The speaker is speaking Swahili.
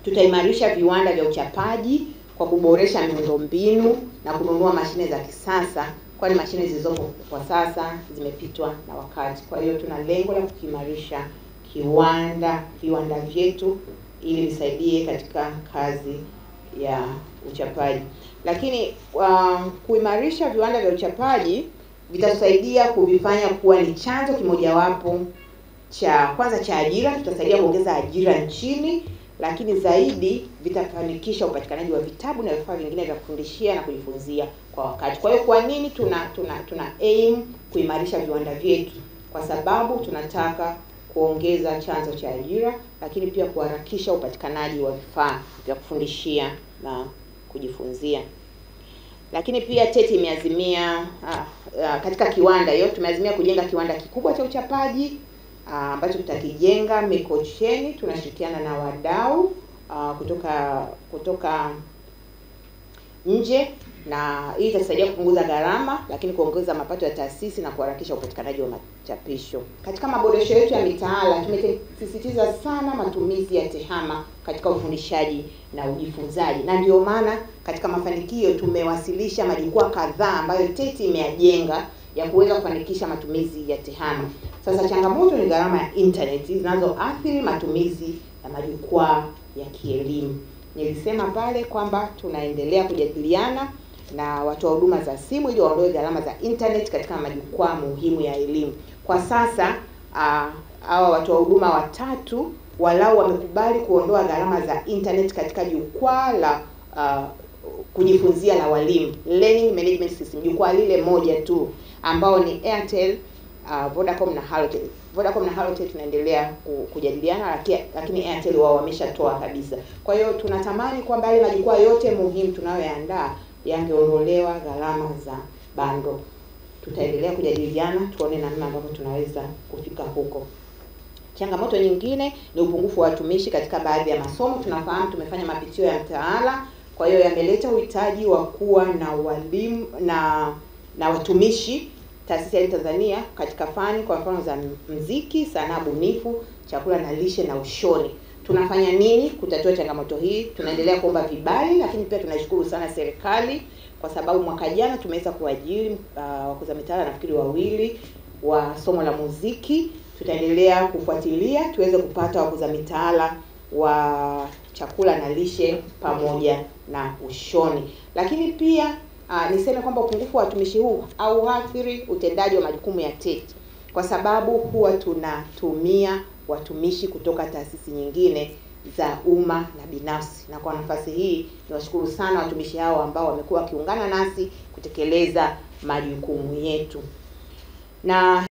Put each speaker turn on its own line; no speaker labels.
Tutaimarisha viwanda vya uchapaji kwa kuboresha miundombinu na kununua mashine za kisasa, kwani mashine zilizopo kwa sasa zimepitwa na wakati. Kwa hiyo tuna lengo la kuimarisha viwanda vyetu ili visaidie katika kazi ya uchapaji. Lakini kuimarisha viwanda vya uchapaji vitasaidia kuvifanya kuwa ni chanzo kimojawapo cha ajira. Tutasaidia kuongeza ajira nchini, lakini zaidi vitafanikisha upatikanaji wa vitabu na vifaa vingine vya kufundishia na kujifunzia kwa wakati. Kwa hiyo kwa nini tuna aim kuimarisha viwanda vyetu? Kwa sababu tunataka kuongeza chanzo cha ajira, lakini pia kuharakisha upatikanaji wa vifaa vya kufundishia na kujifunzia. Lakini pia TETI imeazimia katika kiwanda hiyo tumeazimia kujenga kiwanda kikubwa cha uchapaji ambacho tutakijenga Mikocheni. Tunashirikiana na wadau kutoka nje, na hii itasaidia kupunguza gharama, lakini kuongeza mapato ya taasisi na kuharakisha upatikanaji wa machapisho. Katika maboresho yetu ya mitaala tumesisitiza sana matumizi ya TEHAMA katika ufundishaji na ujifunzaji, na ndio maana katika mafanikio tumewasilisha majukwaa kadhaa ambayo TETI imeyajenga ya kuweza kufanikisha matumizi ya TEHAMA. Sasa changamoto ni gharama ya internet zinazoathiri matumizi ya majukwaa ya kielimu. Nilisema pale kwamba tunaendelea kujadiliana na watoa huduma za simu ili waondoe gharama za internet katika majukwaa muhimu ya elimu. Kwa sasa hawa watoa huduma watatu walau wamekubali kuondoa gharama za internet katika jukwaa la kujifunzia la walimu, Learning Management System, jukwaa lile moja tu ambao ni Airtel, Vodacom na Halotel. Vodacom na Halotel tunaendelea kujadiliana, lakini Airtel wao wameshatoa kabisa. Kwa hiyo tunatamani kwamba yale majukwaa yote muhimu tunayoyaandaa yangeondolewa gharama za bando. Tutaendelea kujadiliana tuone namna ambavyo tunaweza kufika huko. Changamoto nyingine ni upungufu wa watumishi katika baadhi ya masomo. Tunafahamu tumefanya mapitio ya mtaala, kwa hiyo yameleta uhitaji wa kuwa na walimu na watumishi taasisi ya Tanzania katika fani kwa mfano za muziki, sanaa bunifu, chakula na lishe na ushoni. Tunafanya nini kutatua changamoto hii? Tunaendelea kuomba vibali, lakini pia tunashukuru sana serikali kwa sababu mwaka jana tumeweza kuajiri wakuza mitaala nafikiri 2 wa somo la muziki. Tutaendelea kufuatilia tuweze kupata wakuza mitaala wa chakula na lishe pamoja na ushoni. Lakini pia niseme kwamba upungufu wa watumishi huu au athiri utendaji wa majukumu ya TETI, kwa sababu huwa tunatumia watumishi kutoka taasisi nyingine za umma na binafsi. Na kwa nafasi hii niwashukuru sana watumishi hao ambao wamekuwa wakiungana nasi kutekeleza majukumu yetu. Na